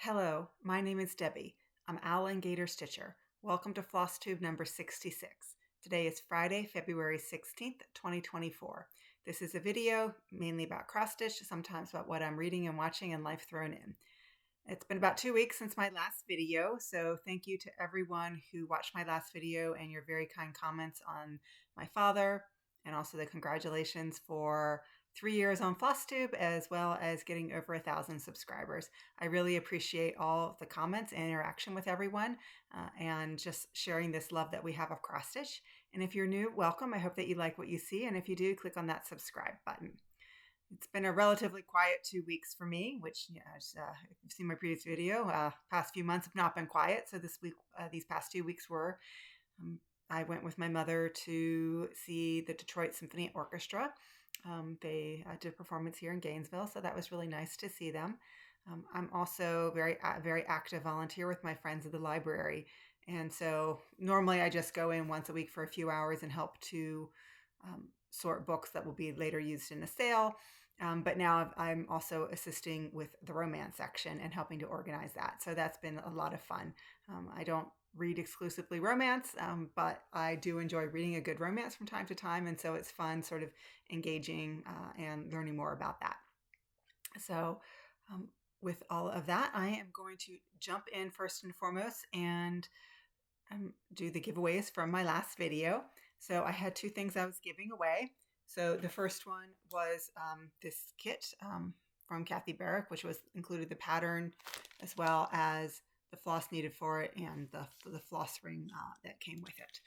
Hello, my name is Debbie. I'm Owlandgatorstitcher. Welcome to Flosstube number 66. Today is Friday, February 16th, 2024. This is a video mainly about cross stitch, sometimes about what I'm reading and watching and life thrown in. It's been about 2 weeks since my last video, so thank you to everyone who watched my last video and your very kind comments on my father, and also the congratulations for 3 years on Flosstube, as well as getting over 1,000 subscribers. I really appreciate all the comments and interaction with everyone, and just sharing this love that we have of cross stitch. And if you're new, welcome. I hope that you like what you see, and if you do, click on that subscribe button. It's been a relatively quiet 2 weeks for me, which, if you've seen my previous video, past few months have not been quiet. So this week, these past 2 weeks were. I went with my mother to see the Detroit Symphony Orchestra. They did a performance here in Gainesville, so that was really nice to see them. I'm also very active volunteer with my friends at the library. And so normally I just go in once a week for a few hours and help to sort books that will be later used in a sale. But now I'm also assisting with the romance section and helping to organize that. So that's been a lot of fun. I don't read exclusively romance, but I do enjoy reading a good romance from time to time. And so it's fun sort of engaging and learning more about that. So with all of that, I am going to jump in first and foremost and do the giveaways from my last video. So I had 2 things I was giving away. So the first one was this kit from Kathy Barrick, which was included the pattern as well as the floss needed for it and the floss ring that came with it.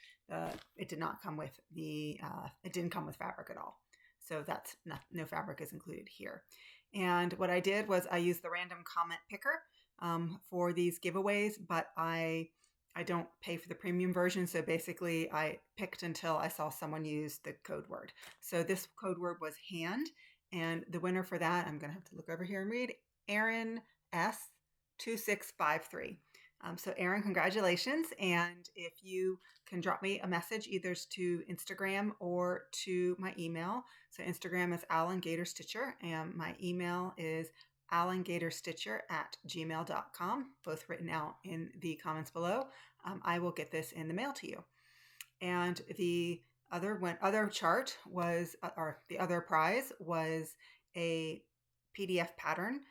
It did not come with it didn't come with fabric at all. So that's no fabric is included here. And what I did was I used the random comment picker for these giveaways, but I don't pay for the premium version. So basically I picked until I saw someone use the code word. So this code word was hand. And the winner for that, I'm going to have to look over here and read, Aaron S. 2653. So Aaron, congratulations. And if you can drop me a message either to Instagram or to my email. So Instagram is Owlandgatorstitcher and my email is owlandgatorstitcher@gmail.com, both written out in the comments below. I will get this in the mail to you. And the other chart was, or the other prize was a PDF pattern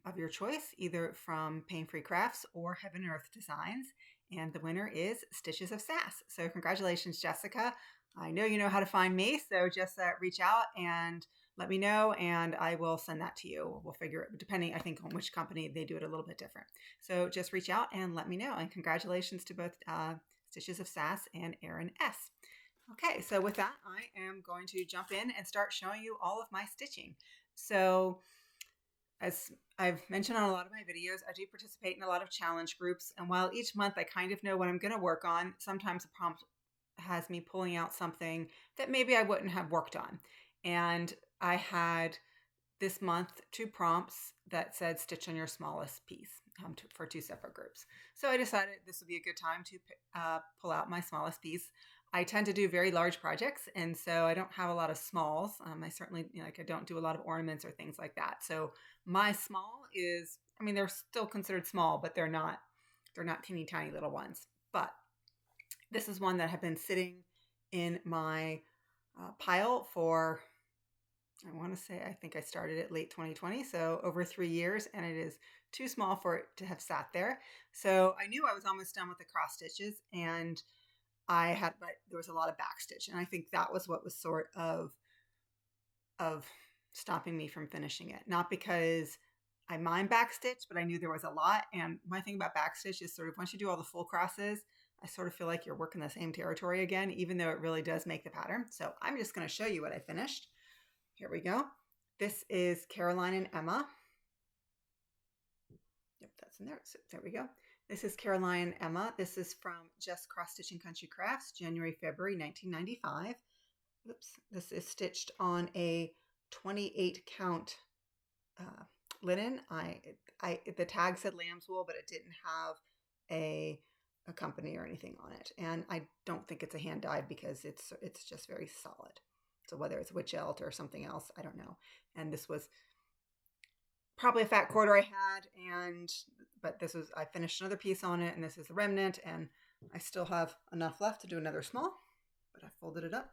of your choice, either from Pain Free Crafts or Heaven and Earth Designs. And the winner is Stitches of Sass. So congratulations, Jessica. I know you know how to find me, so just reach out and let me know, and I will send that to you. We'll figure it, depending, I think, on which company, they do it a little bit different. So just reach out and let me know. And congratulations to both Stitches of Sass and Aaron S. Okay, so with that, I am going to jump in and start showing you all of my stitching. So as I've mentioned on a lot of my videos, I do participate in a lot of challenge groups. And while each month I kind of know what I'm going to work on, sometimes a prompt has me pulling out something that maybe I wouldn't have worked on. And I had this month 2 prompts that said stitch on your smallest piece for 2 separate groups. So I decided this would be a good time to pull out my smallest piece. I tend to do very large projects, and so I don't have a lot of smalls. I certainly, I don't do a lot of ornaments or things like that. So my small is, they're still considered small, but they're not teeny tiny little ones. But this is one that had been sitting in my pile for, I think I started it late 2020, so over 3 years, and it is too small for it to have sat there. So I knew I was almost done with the cross stitches, and but there was a lot of backstitch, and I think that was what was sort of stopping me from finishing it. Not because I mind backstitch, but I knew there was a lot. And my thing about backstitch is sort of once you do all the full crosses, I sort of feel like you're working the same territory again, even though it really does make the pattern. So I'm just going to show you what I finished. Here we go. This is Caroline and Emma. Yep, that's in there. So there we go. This is Caroline and Emma. This is from Just Cross Stitching Country Crafts, January, February, 1995. Oops. This is stitched on a 28 count linen. The tag said lamb's wool, but it didn't have a company or anything on it. And I don't think it's a hand dyed because it's just very solid. So whether it's witch elt or something else, I don't know. And this was probably a fat quarter I had, and but I finished another piece on it, and this is the remnant, and I still have enough left to do another small, but I folded it up.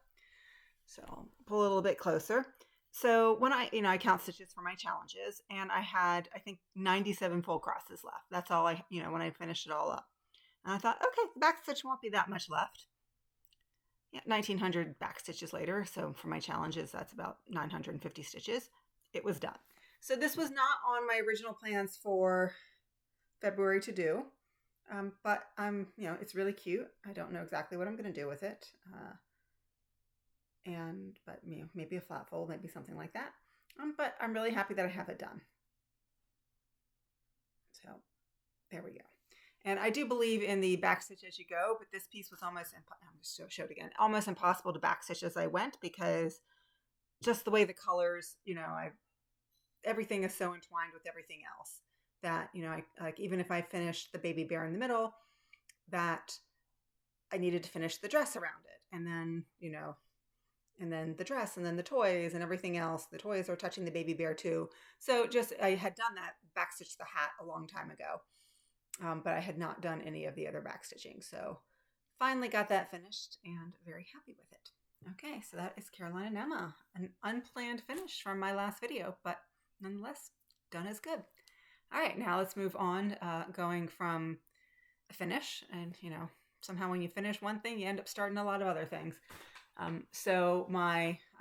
So I'll pull a little bit closer. So when I count stitches for my challenges, and I had, I think, 97 full crosses left. That's all when I finished it all up. And I thought, okay, the back stitch won't be that much left. Yeah, 1900 back stitches later. So for my challenges, that's about 950 stitches. It was done. So this was not on my original plans for February to do. But it's really cute. I don't know exactly what I'm going to do with it. But maybe a flat fold, maybe something like that. But I'm really happy that I have it done. So there we go. And I do believe in the backstitch as you go, but this piece was almost, I'm just going to show it again, almost impossible to backstitch as I went, because just the way the colors, everything is so entwined with everything else that, even if I finished the baby bear in the middle, that I needed to finish the dress around it. And then, and then the dress, and then the toys and everything else. The toys are touching the baby bear too. So I had done that backstitch the hat a long time ago. But I had not done any of the other backstitching. So finally got that finished and very happy with it. Okay, so that is Caroline and Emma, an unplanned finish from my last video, but nonetheless, done is good. All right, now let's move on, going from a finish. And, somehow when you finish one thing, you end up starting a lot of other things. I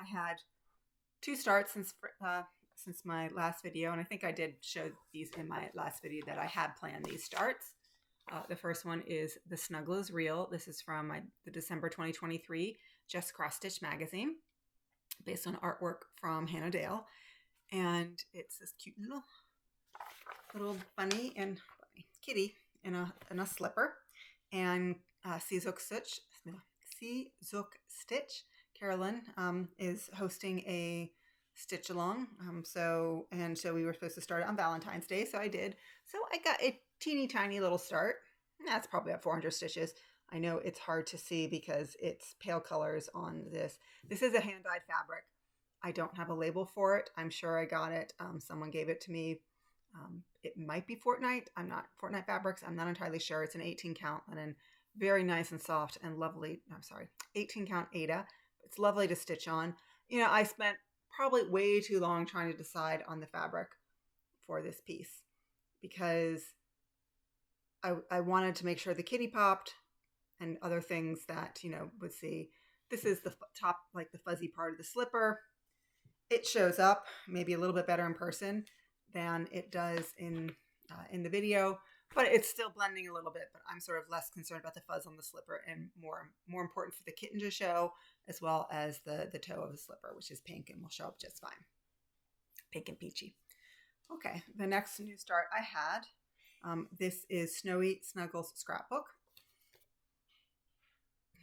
had 2 starts since my last video, and I think I did show these in my last video that I had planned these starts. The first one is the Snuggle Real. This is from the December 2023 Just Cross Stitch magazine, based on artwork from Hannah Dale, and it's this cute little bunny and kitty in a slipper, and Seazook Stitch. Carolyn is hosting a stitch along. So we were supposed to start it on Valentine's Day. So I did. So I got a teeny tiny little start. That's probably about 400 stitches. I know it's hard to see because it's pale colors on this. This is a hand-dyed fabric. I don't have a label for it. I'm sure I got it. Someone gave it to me. It might be Fortnite. Fortnite Fabrics. I'm not entirely sure. It's an 18 count linen. Very nice and soft and lovely. 18 count Aida. It's lovely to stitch on. I spent probably way too long trying to decide on the fabric for this piece, because I wanted to make sure the kitty popped and other things that, would see. This is the top, like the fuzzy part of the slipper. It shows up maybe a little bit better in person than it does in the video, but it's still blending a little bit. But I'm sort of less concerned about the fuzz on the slipper, and more important for the kitten to show, as well as the toe of the slipper, which is pink and will show up just fine. Pink and peachy. Okay, the next new start I had, this is Snowy Snuggles Scrapbook.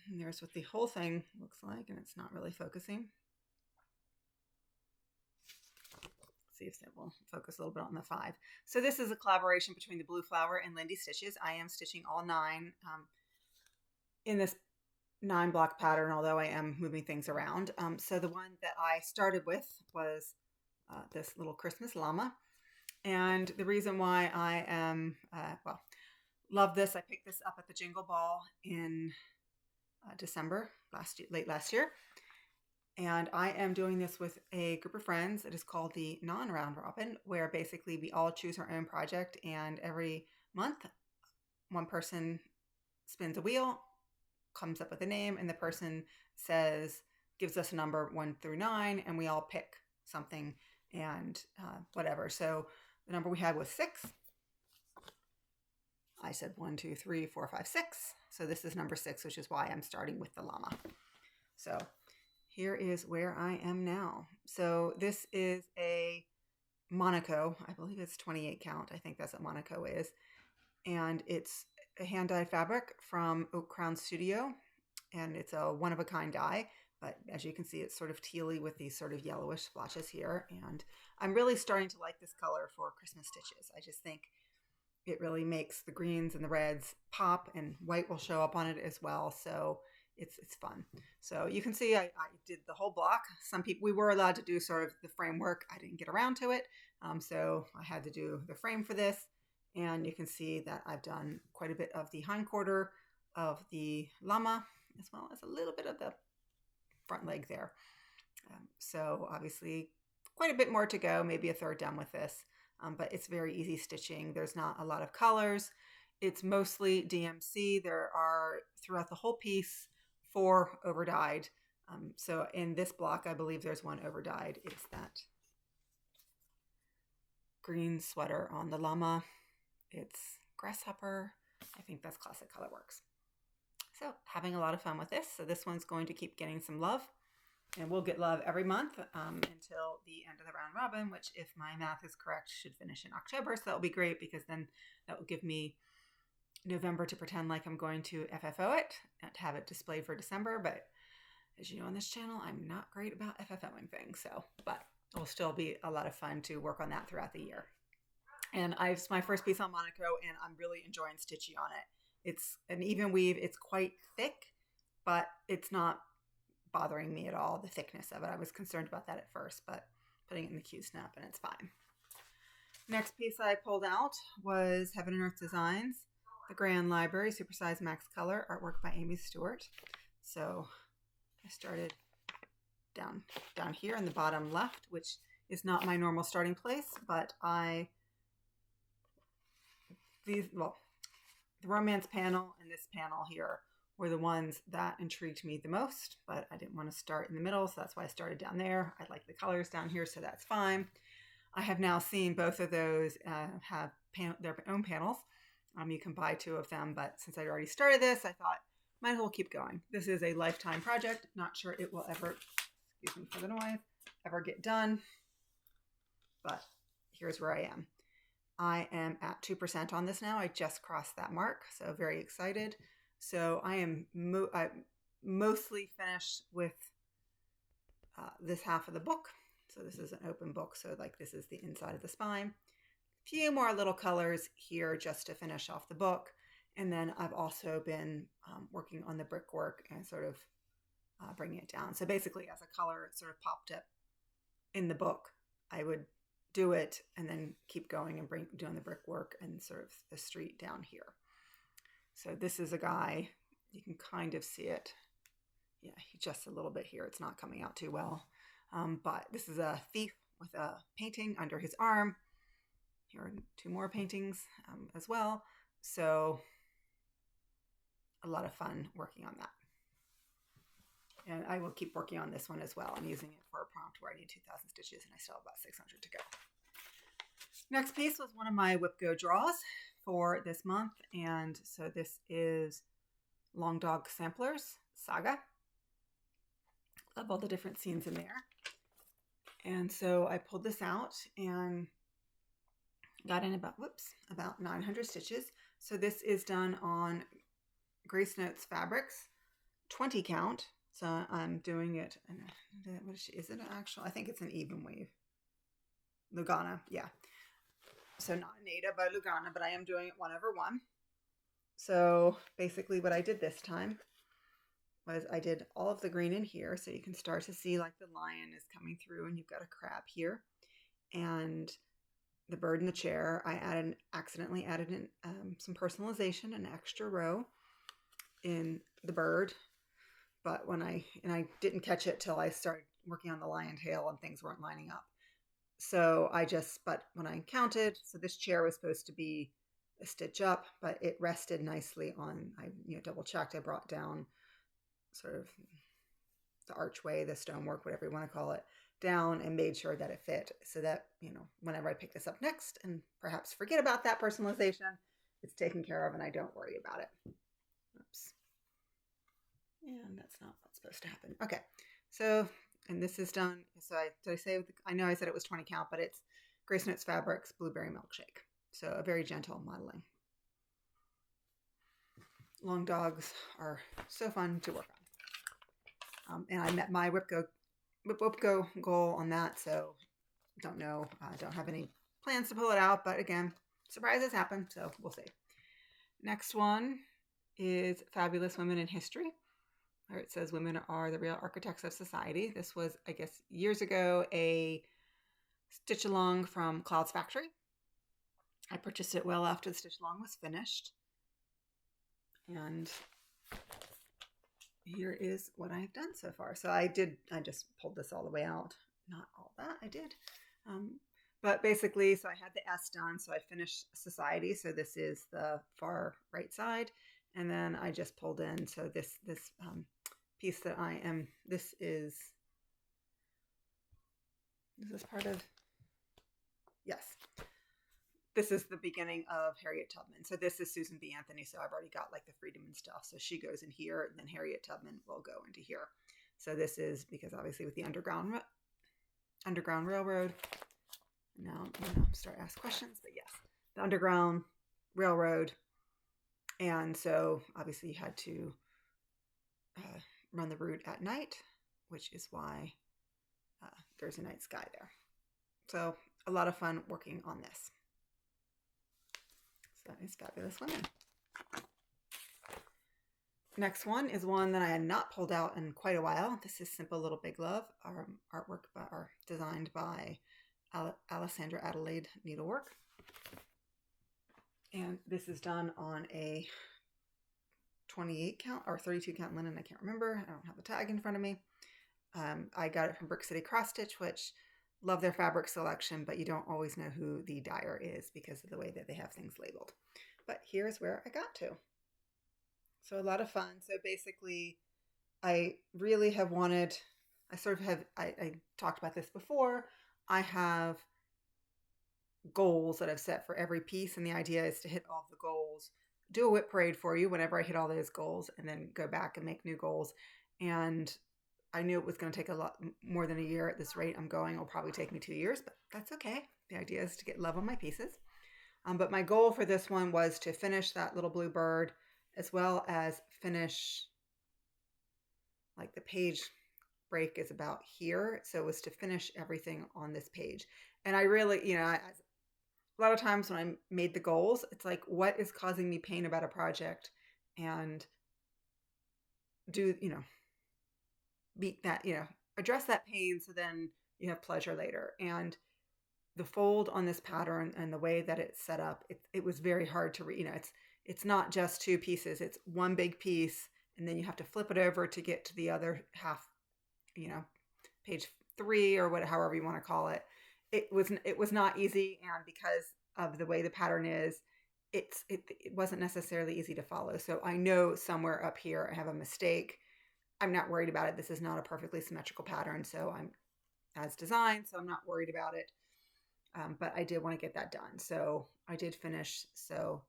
And there's what the whole thing looks like, and it's not really focusing. See if it will focus a little bit on the 5. So this is a collaboration between the Blue Flower and Lindy Stitches. I am stitching all 9 in this 9 block pattern, although I am moving things around. So the one that I started with was this little Christmas llama. And the reason why I am, love this, I picked this up at the Jingle Ball in December, late last year. And I am doing this with a group of friends. It is called the Non-Round Robin, where basically we all choose our own project, and every month one person spins a wheel, comes up with a name, and the person gives us a number 1 through 9, and we all pick something and whatever. So the number we had was 6. I said 1, 2, 3, 4, 5, 6. So this is number 6, which is why I'm starting with the llama. So here is where I am now. So this is a Monaco. I believe it's 28 count. I think that's what Monaco is. And it's a hand-dyed fabric from Oak Crown Studio. And it's a one-of-a-kind dye. But as you can see, it's sort of tealy with these sort of yellowish splotches here. And I'm really starting to like this color for Christmas stitches. I just think it really makes the greens and the reds pop, and white will show up on it as well. So it's fun. So you can see I did the whole block. We were allowed to do sort of the framework. I didn't get around to it. So I had to do the frame for this. And you can see that I've done quite a bit of the hindquarter of the llama, as well as a little bit of the front leg there. So obviously quite a bit more to go, maybe a third done with this, but it's very easy stitching. There's not a lot of colors. It's mostly DMC. There are, throughout the whole piece, 4 overdyed. So in this block, I believe there's 1 overdyed. It's that green sweater on the llama. It's grasshopper. I think that's Classic Colorworks. So having a lot of fun with this. So this one's going to keep getting some love. And we'll get love every month until the end of the round robin, which, if my math is correct, should finish in October. So that will be great, because then that will give me November to pretend like I'm going to FFO it and to have it displayed for December. But as you know on this channel, I'm not great about FFOing things. So, but it will still be a lot of fun to work on that throughout the year. And it's my first piece on Monaco, and I'm really enjoying stitching on it. It's an even weave. It's quite thick, but it's not bothering me at all, the thickness of it. I was concerned about that at first, but putting it in the Q-snap and it's fine. Next piece I pulled out was Heaven and Earth Designs, the Grand Library Supersize Max Color, artwork by Amy Stewart. So I started down here in the bottom left, which is not my normal starting place, but the romance panel and this panel here were the ones that intrigued me the most, but I didn't want to start in the middle, so that's why I started down there. I like the colors down here, so that's fine. I have now seen both of those have their own panels. You can buy 2 of them, but since I already started this, I thought, might as well keep going. This is a lifetime project. Not sure it will ever, excuse me for the noise, ever get done, but here's where I am. I am at 2% on this now. I just crossed that mark, so very excited. So I am mostly finished with this half of the book. So this is an open book. So like this is the inside of the spine. A few more little colors here just to finish off the book. And then I've also been working on the brickwork and sort of bringing it down. So basically, as a color sort of popped up in the book, I would do it and then keep going and doing the brickwork and sort of the street down here. So this is a guy, you can kind of see it. Yeah, just a little bit here. It's not coming out too well. But this is a thief with a painting under his arm. Here are 2 more paintings as well. So a lot of fun working on that. And I will keep working on this one as well. I'm using it for a prompt where I need 2,000 stitches and I still have about 600 to go. Next piece was one of my Whip Go draws for this month. And so this is Long Dog Samplers Saga. Love all the different scenes in there. And so I pulled this out and got in about 900 stitches. So this is done on Grace Notes Fabrics, 20 count. So I'm doing it, and is it an actual? I think it's an even weave. Lugana, yeah. So not Nada, but Lugana, but I am doing it 1/1. So basically what I did this time was I did all of the green in here. So you can start to see like the lion is coming through and you've got a crab here. And the bird in the chair, I accidentally added in some personalization, an extra row in the bird. But when I didn't catch it till I started working on the lion tail and things weren't lining up. So but when I counted, so this chair was supposed to be a stitch up, but it rested nicely on, I double checked, I brought down sort of the archway, the stonework, whatever you want to call it, down and made sure that it fit so that, whenever I pick this up next and perhaps forget about that personalization, it's taken care of and I don't worry about it. Oops. And that's not what's supposed to happen. Okay. So, and this is done. So I know I said it was 20 count, but it's Grace Notes Fabrics Blueberry Milkshake. So a very gentle modeling. Long dogs are so fun to work on. And I met my Whip Go goal on that. So don't know. I don't have any plans to pull it out, but again, surprises happen. So we'll see. Next one is Fabulous Women in History. Where it says women are the real architects of society. This was, I guess, years ago, a stitch along from Cloud's Factory. I purchased it well after the stitch along was finished. And here is what I've done so far. So I just pulled this all the way out. Not all that I did. But basically, so I had the S done, so I finished Society. So this is the far right side. And then I just pulled in, so this piece that this is part of, yes. This is the beginning of Harriet Tubman. So this is Susan B. Anthony. So I've already got like the freedom and stuff. So she goes in here, and then Harriet Tubman will go into here. So this is because obviously with the Underground Railroad. Now I'm going to start asking questions, but yes, the Underground Railroad. And so obviously you had to run the route at night, which is why there's a night sky there. So a lot of fun working on this. So that is Fabulous Women. Next one is one that I had not pulled out in quite a while. This is Simple Little Big Love, our artwork designed by Alessandra Adelaide Needlework. And this is done on a 28 count or 32 count linen. I can't remember. I don't have the tag in front of me. I got it from Brick City Cross Stitch, which love their fabric selection, but you don't always know who the dyer is because of the way that they have things labeled. But here's where I got to. So a lot of fun. So basically, I really have wanted, I talked about this before. I have goals that I've set for every piece, and the idea is to hit all the goals, do a whip parade for you whenever I hit all those goals, and then go back and make new goals. And I knew it was going to take a lot more than a year at this rate I'm going. It'll probably take me 2 years, but that's okay. The idea is to get love on my pieces. But my goal for this one was to finish that little blue bird, as well as finish, like the page break is about here. So it was to finish everything on this page. And I really, a lot of times when I made the goals, it's like, what is causing me pain about a project? And beat that, address that pain so then you have pleasure later. And the fold on this pattern and the way that it's set up, it was very hard to read. It's not just two pieces, it's one big piece, and then you have to flip it over to get to the other half, page 3 or however you want to call it. It was not easy, and because of the way the pattern is, it wasn't necessarily easy to follow. So I know somewhere up here I have a mistake. I'm not worried about it. This is not a perfectly symmetrical pattern, so I'm as designed, so I'm not worried about it. But I did want to get that done. So I did finish. So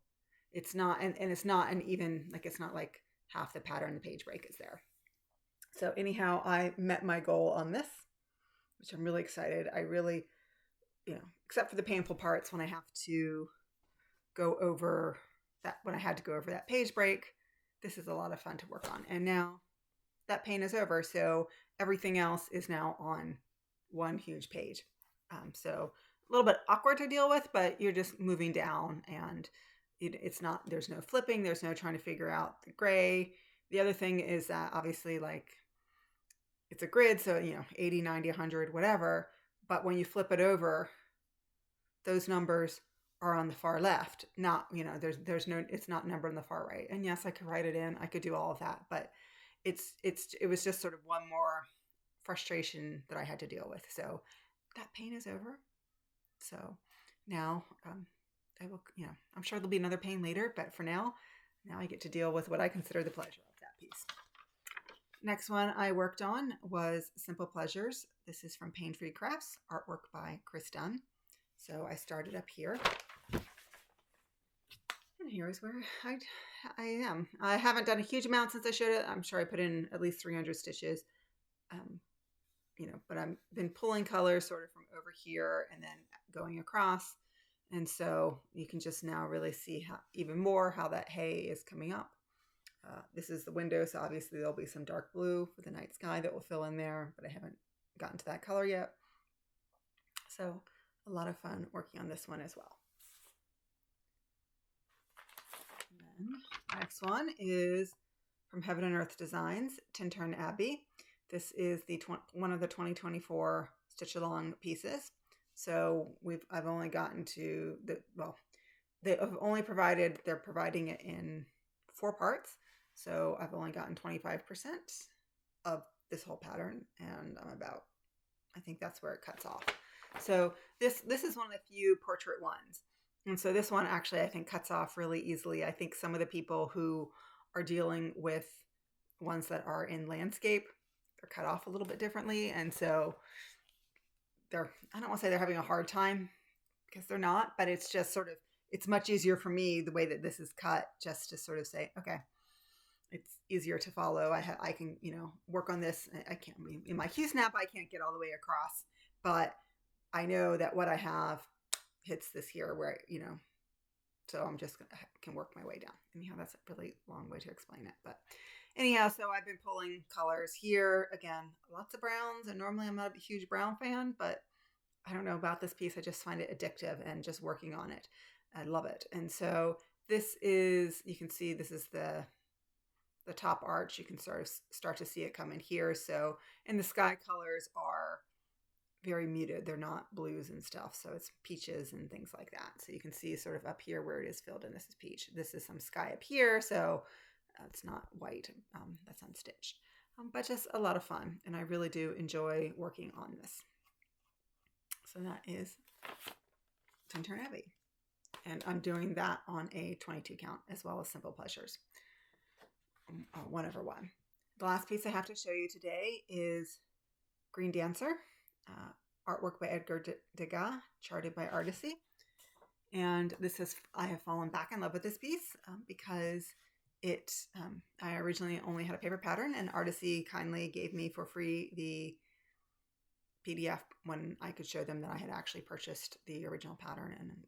it's not, and it's not an even, like, it's not like half the pattern, the page break is there. So anyhow, I met my goal on this, which I'm really excited. I really, except for the painful parts when I have to go over that, when I had to go over that page break, this is a lot of fun to work on. And now that pain is over. So everything else is now on one huge page. So a little bit awkward to deal with, but you're just moving down, and it's not, there's no flipping. There's no trying to figure out the gray. The other thing is that obviously, like, it's a grid. So, 80, 90, 100, whatever. But when you flip it over, those numbers are on the far left, not, there's no, it's not numbered on the far right. And yes, I could write it in, I could do all of that, but it was just sort of one more frustration that I had to deal with. So that pain is over. So now, I will, I'm sure there'll be another pain later, but for now I get to deal with what I consider the pleasure of that piece. Next one I worked on was Simple Pleasures. This is from Pain Free Crafts, artwork by Chris Dunn. So I started up here, and here's where I am. I haven't done a huge amount since I showed it. I'm sure I put in at least 300 stitches, but I've been pulling colors sort of from over here and then going across. And so you can just now really see how that hay is coming up. This is the window, so obviously there'll be some dark blue for the night sky that will fill in there, but I haven't gotten to that color yet. So a lot of fun working on this one as well. And then next one is from Heaven and Earth Designs, Tintern Abbey. This is one of the 2024 stitch along pieces. So I've only gotten to they're providing it in 4 parts. So I've only gotten 25% of this whole pattern, and I think that's where it cuts off. So this is one of the few portrait ones. And so this one actually I think cuts off really easily. I think some of the people who are dealing with ones that are in landscape, they're cut off a little bit differently. And so I don't want to say they're having a hard time, because they're not, but it's just sort of, it's much easier for me the way that this is cut, just to sort of say, okay, it's easier to follow. I can, work on this. I can't, in my Q-snap, I can't get all the way across, but I know that what I have hits this here where, so I'm just going to, can work my way down. Anyhow, that's a really long way to explain it. But anyhow, so I've been pulling colors here. Again, lots of browns. And normally I'm not a huge brown fan, but I don't know about this piece. I just find it addictive, and just working on it, I love it. And so this is, you can see this is the top arch. You can sort of start to see it come in here. So, and the sky colors are very muted. They're not blues and stuff. So it's peaches and things like that. So you can see sort of up here where it is filled in, this is peach. This is some sky up here. So it's not white. That's unstitched. But just a lot of fun. And I really do enjoy working on this. So that is Tintern Abbey. And I'm doing that on a 22 count, as well as Simple Pleasures. 1/1. The last piece I have to show you today is Green Dancer, artwork by Edgar Degas, charted by Artisy. And I have fallen back in love with this piece because I originally only had a paper pattern, and Artisy kindly gave me for free the PDF when I could show them that I had actually purchased the original pattern and,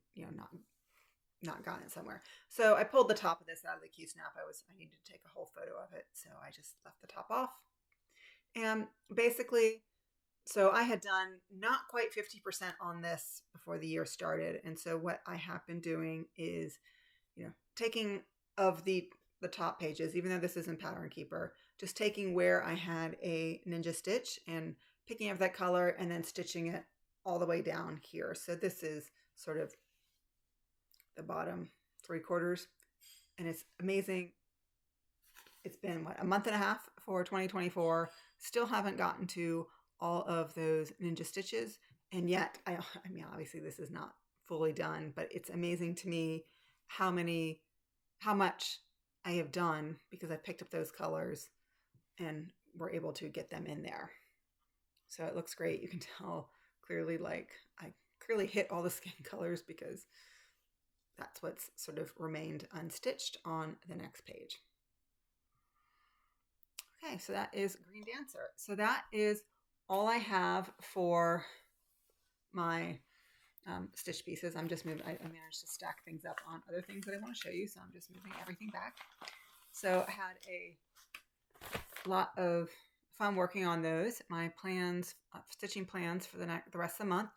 not gotten it somewhere. So I pulled the top of this out of the Q-snap. I needed to take a whole photo of it. So I just left the top off. And basically, so I had done not quite 50% on this before the year started. And so what I have been doing is, taking of the top pages, even though this isn't Pattern Keeper, just taking where I had a ninja stitch and picking up that color and then stitching it all the way down here. So this is sort of the bottom 3/4, and it's amazing. It's been a month and a half for 2024. Still haven't gotten to all of those ninja stitches, and yet I mean, obviously this is not fully done, but it's amazing to me how much I have done, because I picked up those colors and we're able to get them in there. So it looks great. You can tell clearly, I clearly hit all the skin colors, because that's what's sort of remained unstitched on the next page. Okay, so that is Green Dancer. So that is all I have for my stitch pieces. I'm just moving, I managed to stack things up on other things that I want to show you, so I'm just moving everything back. So I had a lot of fun working on those. My plans, stitching plans for the rest of the month,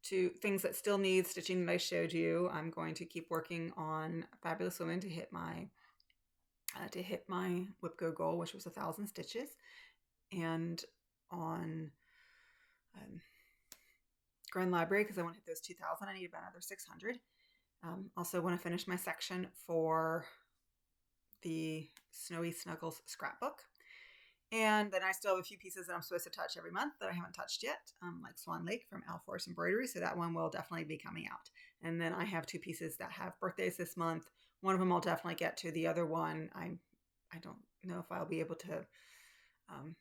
to things that still need stitching that I showed you. I'm going to keep working on Fabulous Women to hit my WIPGO goal, which was 1,000 stitches, and on Grand Library, because I want to hit those 2,000. I need about another 600. Also want to finish my section for the Snowy Snuggles scrapbook. And then I still have a few pieces that I'm supposed to touch every month that I haven't touched yet, like Swan Lake from Al Force Embroidery. So that one will definitely be coming out. And then I have 2 pieces that have birthdays this month. One of them I'll definitely get to. The other one, I don't know if I'll be able to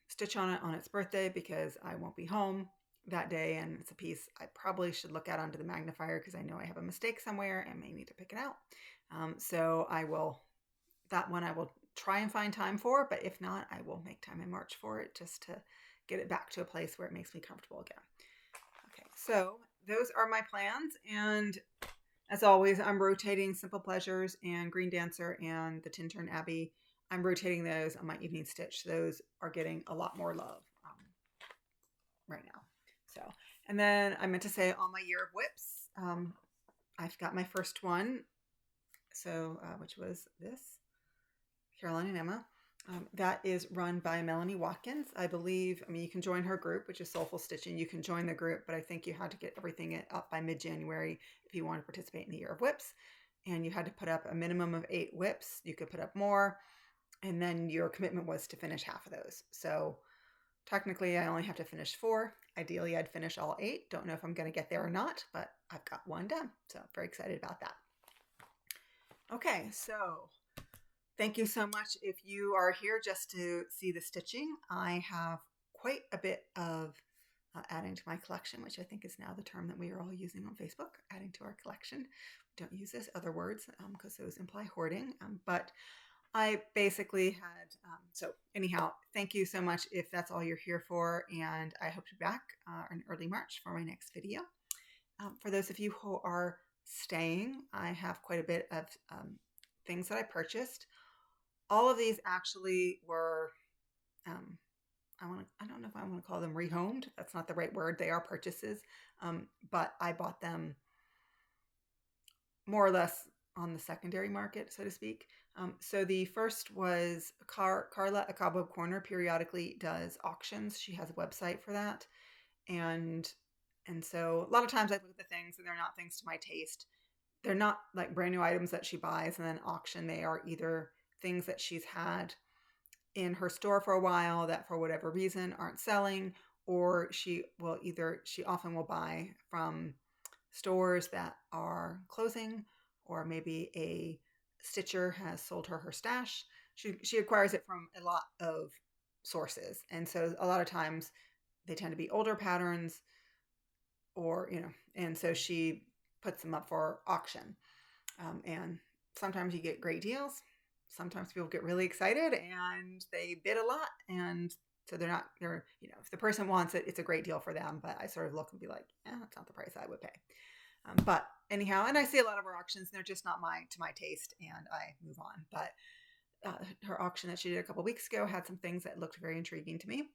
stitch on it on its birthday, because I won't be home that day. And it's a piece I probably should look at under the magnifier, because I know I have a mistake somewhere and may need to pick it out. So that one I will try and find time for, but if not, I will make time in March for it, just to get it back to a place where it makes me comfortable again. Okay, so those are my plans, and as always, I'm rotating Simple Pleasures and Green Dancer and the Tintern Abbey. I'm rotating those on my evening stitch. Those are getting a lot more love right now. So, and then I meant to say on my Year of WIPs, I've got my first one, so which was this, Caroline and Emma. That is run by Melanie Watkins. I believe, you can join her group, which is Soulful Stitching. You can join the group, but I think you had to get everything up by mid-January if you want to participate in the Year of WIPs. and you had to put up a minimum of 8 whips. You could put up more, and then your commitment was to finish half of those. So technically I only have to finish 4. Ideally I'd finish all 8. Don't know if I'm going to get there or not, but I've got one done. So very excited about that. Okay, so thank you so much. If you are here just to see the stitching, I have quite a bit of adding to my collection, which I think is now the term that we are all using on Facebook, adding to our collection. We don't use this other words because those imply hoarding, but I basically had, so anyhow, thank you so much if that's all you're here for, and I hope to be back in early March for my next video. For those of you who are staying, I have quite a bit of things that I purchased. All of these actually were, I don't know if I want to call them rehomed. That's not the right word. They are purchases, but I bought them more or less on the secondary market, so to speak. So the first was Carla at Cobweb Corner periodically does auctions. She has a website for that. And so a lot of times I look at the things and they're not things to my taste. They're not like brand new items that she buys and then auction. They are either things that she's had in her store for a while that for whatever reason aren't selling, or she often will buy from stores that are closing, or maybe a stitcher has sold her stash. She acquires it from a lot of sources. And so a lot of times they tend to be older patterns, or, and so she puts them up for auction. And sometimes you get great deals. Sometimes people get really excited and they bid a lot. And so if the person wants it, it's a great deal for them. But I sort of look and be like, that's not the price I would pay. But anyhow, and I see a lot of her auctions and they're just not to my taste, and I move on. But her auction that she did a couple weeks ago had some things that looked very intriguing to me.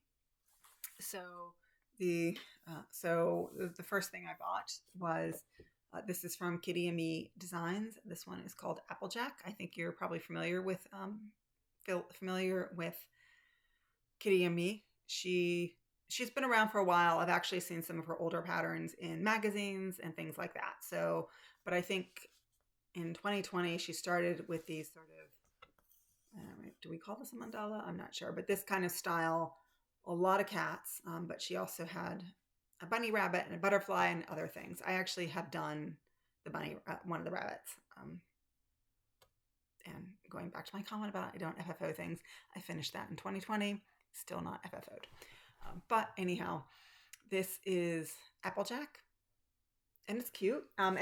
So the first thing I bought was, this is from Kitty and Me Designs. This one is called Applejack. I think you're probably familiar with Kitty and Me. She's been around for a while. I've actually seen some of her older patterns in magazines and things like that. So, but I think in 2020 she started with these sort of, do we call this a mandala? I'm not sure, but this kind of style, a lot of cats, but she also had a bunny rabbit and a butterfly and other things. I actually have done the bunny, one of the rabbits. And going back to my comment about I don't FFO things, I finished that in 2020, still not FFO'd. But anyhow, this is Applejack, and it's cute. And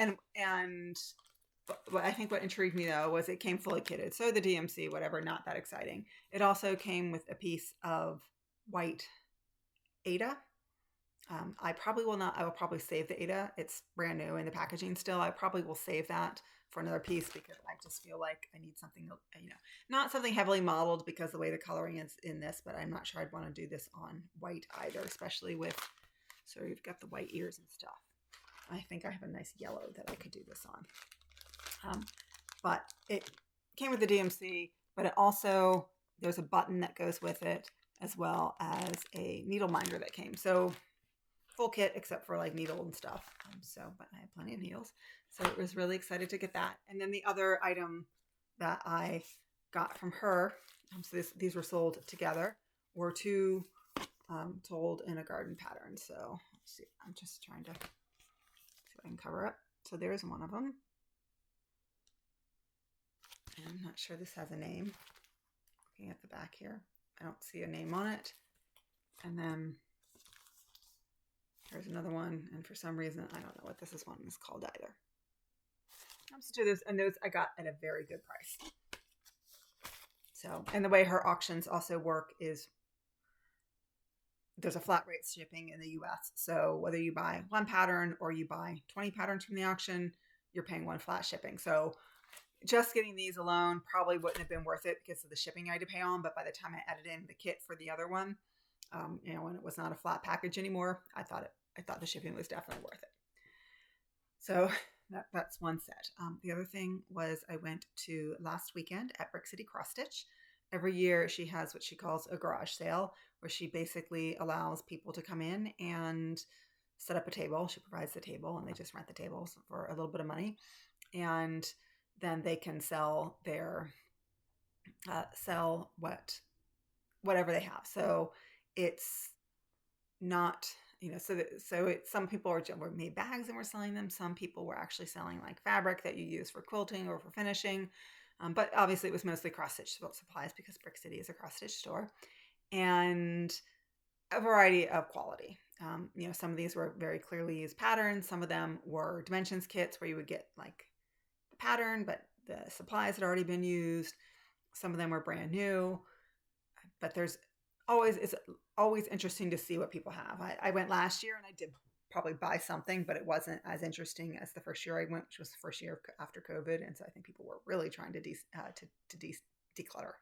I think what intrigued me though was it came fully kitted. So the DMC, whatever, not that exciting. It also came with a piece of white Aida. I will probably save the Aida. It's brand new in the packaging still. I probably will save that for another piece because I just feel like I need something, not something heavily modeled because the way the coloring is in this, but I'm not sure I'd want to do this on white either, especially with, so you've got the white ears and stuff. I think I have a nice yellow that I could do this on. But it came with the DMC, but it also, there's a button that goes with it as well as a needle minder that came. So full kit except for like needle and stuff. But I have plenty of needles. So I was really excited to get that. And then the other item that I got from her, so these were sold together, were two told in a garden pattern. So let's see, I'm just trying to see if I can cover up. So there's one of them. And I'm not sure this has a name. Looking at the back here, I don't see a name on it. And then there's another one, and for some reason, I don't know what this one is called either. Comes to this, and those I got at a very good price. So, and the way her auctions also work is there's a flat rate shipping in the US. So whether you buy one pattern or you buy 20 patterns from the auction, you're paying one flat shipping. So just getting these alone probably wouldn't have been worth it because of the shipping I had to pay on. But by the time I added in the kit for the other one, when it was not a flat package anymore, I thought the shipping was definitely worth it. So that's one set. The other thing was I went to last weekend at Brick City Cross Stitch. Every year she has what she calls a garage sale, where she basically allows people to come in and set up a table. She provides the table and they just rent the tables for a little bit of money. And then they can sell whatever they have. So it's not, some people were made bags and were selling them. Some people were actually selling like fabric that you use for quilting or for finishing. But obviously it was mostly cross-stitch supplies because Brick City is a cross-stitch store, and a variety of quality. Some of these were very clearly used patterns. Some of them were dimensions kits where you would get like the pattern, but the supplies had already been used. Some of them were brand new, but it's always interesting to see what people have. I went last year and I did probably buy something, but it wasn't as interesting as the first year I went, which was the first year after COVID. And so I think people were really trying to declutter.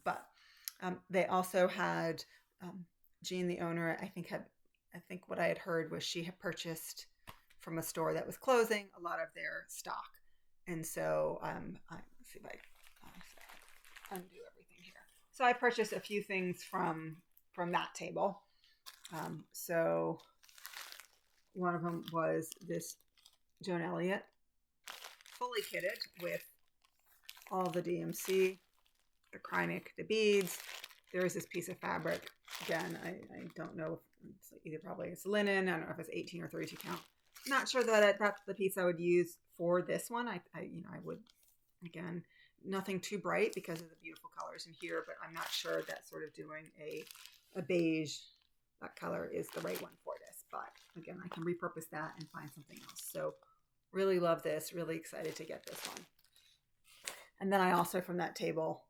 But they also had, Jean, the owner, I think what I had heard was she had purchased from a store that was closing a lot of their stock. And so let's see if I undo everything here. So I purchased a few things from that table. So one of them was this Joan Elliott, fully kitted with all the DMC, the Kreinik, the beads. There is this piece of fabric. Again, I don't know if it's linen. I don't know if it's 18 or 32 count. Not sure that that's the piece I would use for this one. I would, again, nothing too bright because of the beautiful colors in here, but I'm not sure that sort of doing a beige, that color is the right one for this. But again, I can repurpose that and find something else. So really love this, really excited to get this one. And then I also, from that table,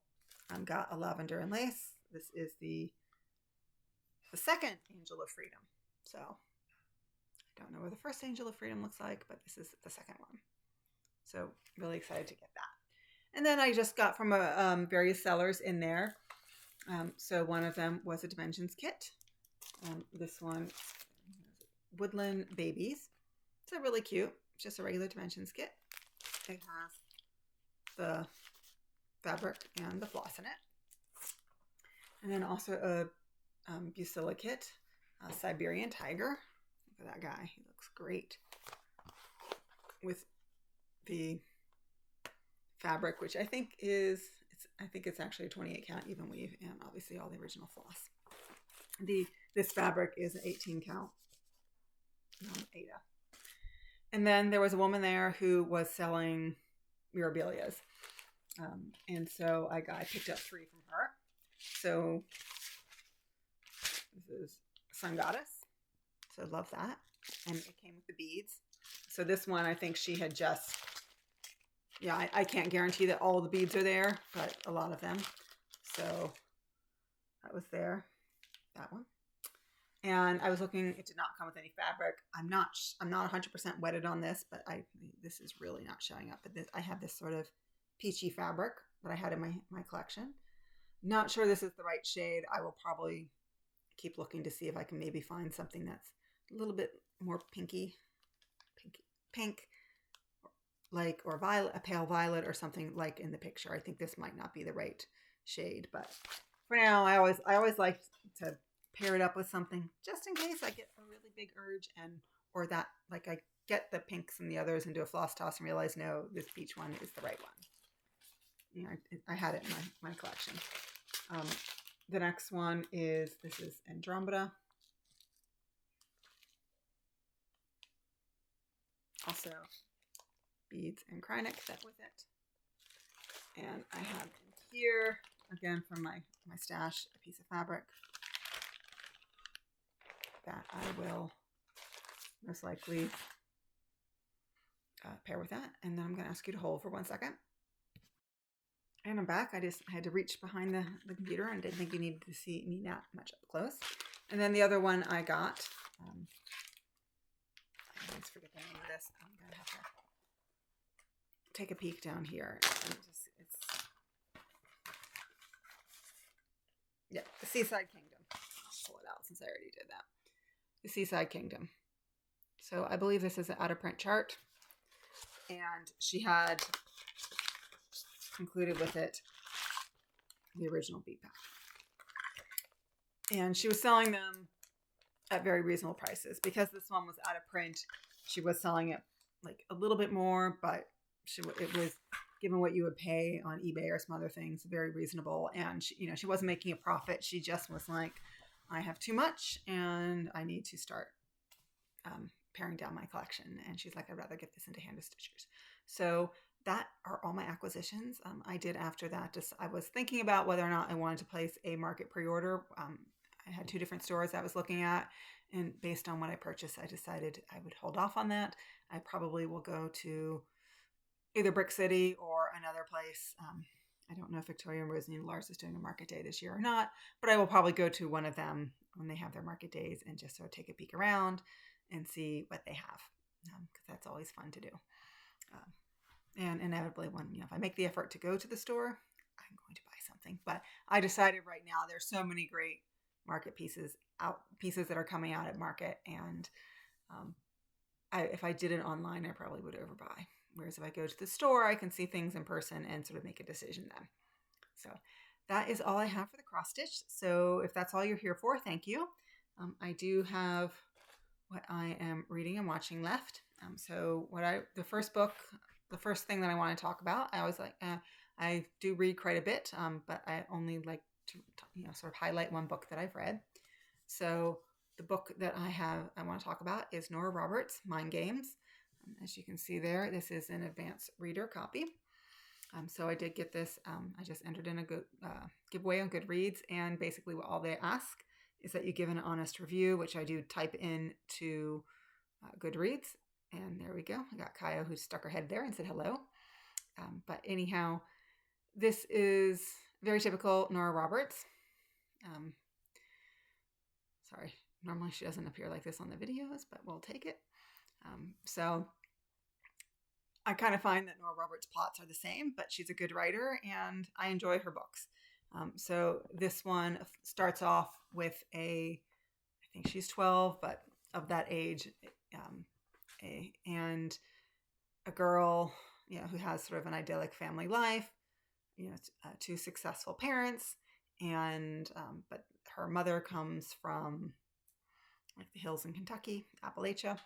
got a lavender and lace. This is the second Angel of Freedom. So I don't know what the first Angel of Freedom looks like, but this is the second one. So really excited to get that. And then I just got from various sellers in there. So one of them was a Dimensions kit. This one, Woodland Babies. It's really cute. It's just a regular Dimensions kit. It has the fabric and the floss in it. And then also a Busilla kit, a Siberian Tiger. Look at that guy. He looks great. With the fabric, which I think it's actually a 28 count even weave, and obviously all the original floss. This fabric is an 18 count Ada. And then there was a woman there who was selling mirabilias. And so I picked up 3 from her. So this is Sun Goddess. So I love that. And it came with the beads. So this one, I think she had just, I can't guarantee that all the beads are there, but a lot of them. So that was there, that one. And I was looking, it did not come with any fabric. I'm not 100% wetted on this, but this is really not showing up. But I have this sort of peachy fabric that I had in my collection. Not sure this is the right shade. I will probably keep looking to see if I can maybe find something that's a little bit more pink, like, or violet, a pale violet or something like in the picture. I think this might not be the right shade, but for now, I always like to pair it up with something just in case I get a really big urge or that like I get the pinks and the others and do a floss toss and realize, no, this peach one is the right one. I had it in my collection. The next one this is Andromeda. Also beads and Kreinik set with it. And I have in here, again from my stash, a piece of fabric that I will most likely pair with that. And then I'm going to ask you to hold for 1 second. And I'm back. I had to reach behind the computer and didn't think you needed to see me that much up close. And then the other one I got, I always forget the name of this. I'm going to have to take a peek down here. The Seaside Kingdom. I'll pull it out since I already did that. The Seaside Kingdom. So I believe this is an out of print chart. And she had included with it the original bead pack. And she was selling them at very reasonable prices. Because this one was out of print, she was selling it like a little bit more, but it was given what you would pay on eBay or some other things, very reasonable. And she wasn't making a profit. She just was like, I have too much and I need to start paring down my collection. And she's like, I'd rather get this into hand stitchers. So that are all my acquisitions. I did after that. I was thinking about whether or not I wanted to place a market pre-order. I had 2 different stores I was looking at, and based on what I purchased, I decided I would hold off on that. I probably will go to either Brick City or another place. I don't know if Victoria and Rosie and Lars is doing a market day this year or not, but I will probably go to one of them when they have their market days and just sort of take a peek around and see what they have, because that's always fun to do. And inevitably, if I make the effort to go to the store, I'm going to buy something. But I decided right now there's so many great market pieces that are coming out at market, and if I did it online, I probably would overbuy. Whereas if I go to the store, I can see things in person and sort of make a decision then. So that is all I have for the cross stitch. So if that's all you're here for, thank you. I do have what I am reading and watching left. The first thing that I want to talk about, I always like, I do read quite a bit, but I only like to sort of highlight one book that I've read. So the book that I want to talk about is Nora Roberts' Mind Games. As you can see there, this is an advanced reader copy. So I did get this. I just entered in a good giveaway on Goodreads, and basically what all they ask is that you give an honest review, which I do type in to Goodreads. And there we go. I got Kaya, who stuck her head there and said hello. But anyhow, this is very typical Nora Roberts. Sorry, normally she doesn't appear like this on the videos, but we'll take it. So I kind of find that Nora Roberts' plots are the same, but she's a good writer and I enjoy her books. So this one starts off with I think she's 12, but of that age, and a girl, who has sort of an idyllic family life, 2 successful parents, and but her mother comes from like the hills in Kentucky, Appalachia,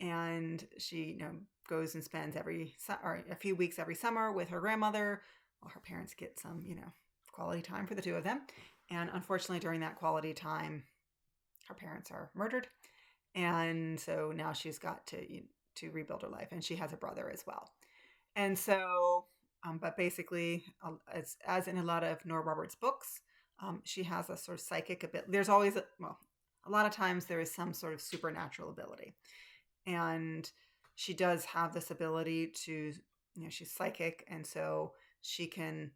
and she goes and spends a few weeks every summer with her grandmother while her parents get some quality time for the 2 of them. And unfortunately, during that quality time, her parents are murdered, and so now she's got to rebuild her life, and she has a brother as well. And so but basically, as in a lot of Nora Roberts' books, she has a sort of psychic ability. There's always a lot of times there is some sort of supernatural ability. And she does have this ability to, she's psychic. And so she can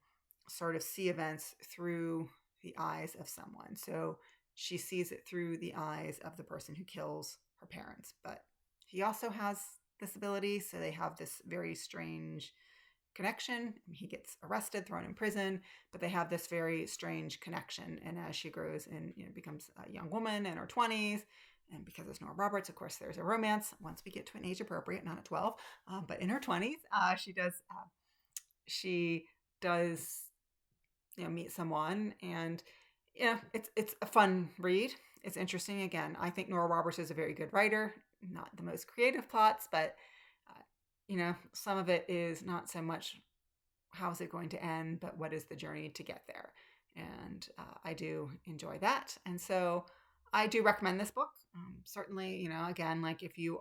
sort of see events through the eyes of someone. So she sees it through the eyes of the person who kills her parents. But he also has this ability. So they have this very strange connection. He gets arrested, thrown in prison, but they have this very strange connection. And as she grows and becomes a young woman in her 20s, and because it's Nora Roberts, of course, there's a romance once we get to an age appropriate, not at 12, but in her 20s, she does meet someone, and it's a fun read. It's interesting. Again, I think Nora Roberts is a very good writer. Not the most creative plots, but some of it is not so much how is it going to end, but what is the journey to get there. And I do enjoy that. And so I do recommend this book. Certainly, again, like if you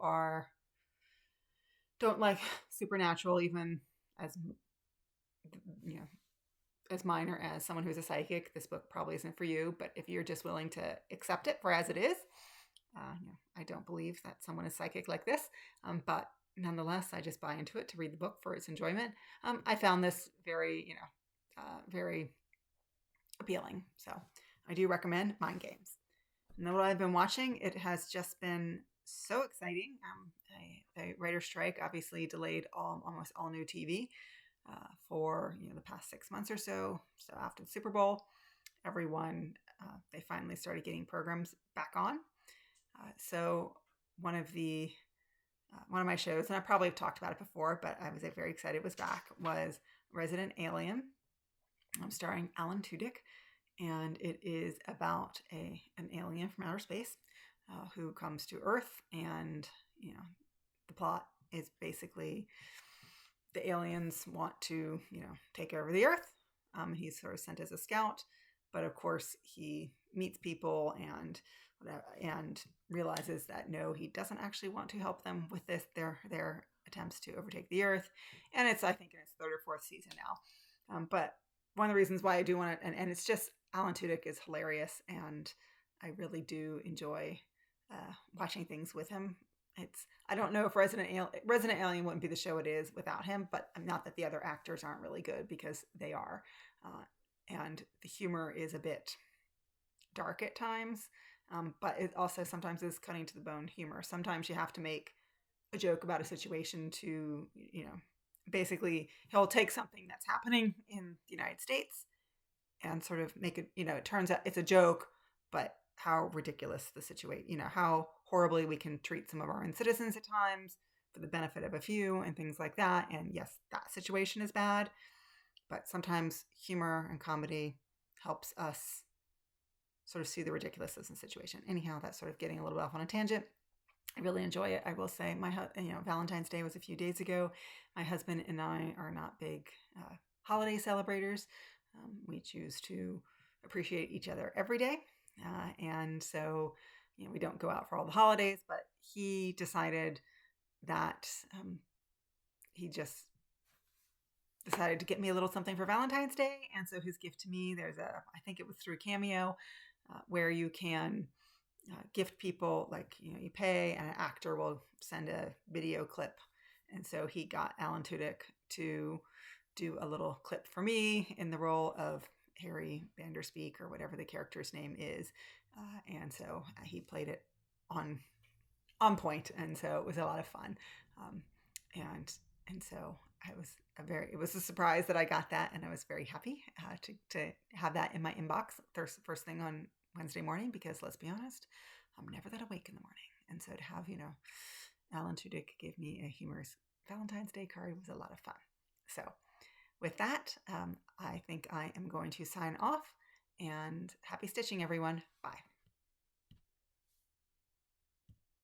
don't like supernatural, even as, as minor as someone who's a psychic, this book probably isn't for you. But if you're just willing to accept it for as it is, I don't believe that someone is psychic like this. But nonetheless, I just buy into it to read the book for its enjoyment. I found this very, very appealing. So I do recommend Mind Games. And what I've been watching, it has just been so exciting. The writer's strike obviously delayed almost all new TV for the past 6 months or so. So after the Super Bowl, everyone, they finally started getting programs back on. So one of my shows, and I probably have talked about it before, but I was very excited it was back, was Resident Alien, starring Alan Tudyk. And it is about an alien from outer space who comes to Earth. And, the plot is basically the aliens want to, take over the Earth. He's sort of sent as a scout, but of course he meets people and realizes that no, he doesn't actually want to help them with their attempts to overtake the Earth. And it's, I think, in its third or fourth season now. But one of the reasons why I do want it, and it's just Alan Tudyk is hilarious, and I really do enjoy watching things with him. I don't know if Resident Alien wouldn't be the show it is without him, but not that the other actors aren't really good, because they are. And the humor is a bit dark at times, but it also sometimes is cutting to the bone humor. Sometimes you have to make a joke about a situation to, basically he'll take something that's happening in the United States and sort of make it, it turns out it's a joke, but how ridiculous the situation, how horribly we can treat some of our own citizens at times for the benefit of a few and things like that. And yes, that situation is bad, but sometimes humor and comedy helps us sort of see the ridiculousness in the situation. Anyhow, that's sort of getting a little bit off on a tangent. I really enjoy it. I will say Valentine's Day was a few days ago. My husband and I are not big holiday celebrators. We choose to appreciate each other every day. And so, we don't go out for all the holidays, but he decided that he just decided to get me a little something for Valentine's Day. And so his gift to me, I think it was through Cameo, where you can gift people, like, you pay and an actor will send a video clip. And so he got Alan Tudyk to do a little clip for me in the role of Harry Vanderspeak, or whatever the character's name is. And so he played it on point. And so it was a lot of fun. And so it was a surprise that I got that. And I was very happy to have that in my inbox first thing on Wednesday morning, because let's be honest, I'm never that awake in the morning. And so to have, Alan Tudyk give me a humorous Valentine's Day card was a lot of fun. So with that, I think I am going to sign off, and happy stitching, everyone. Bye.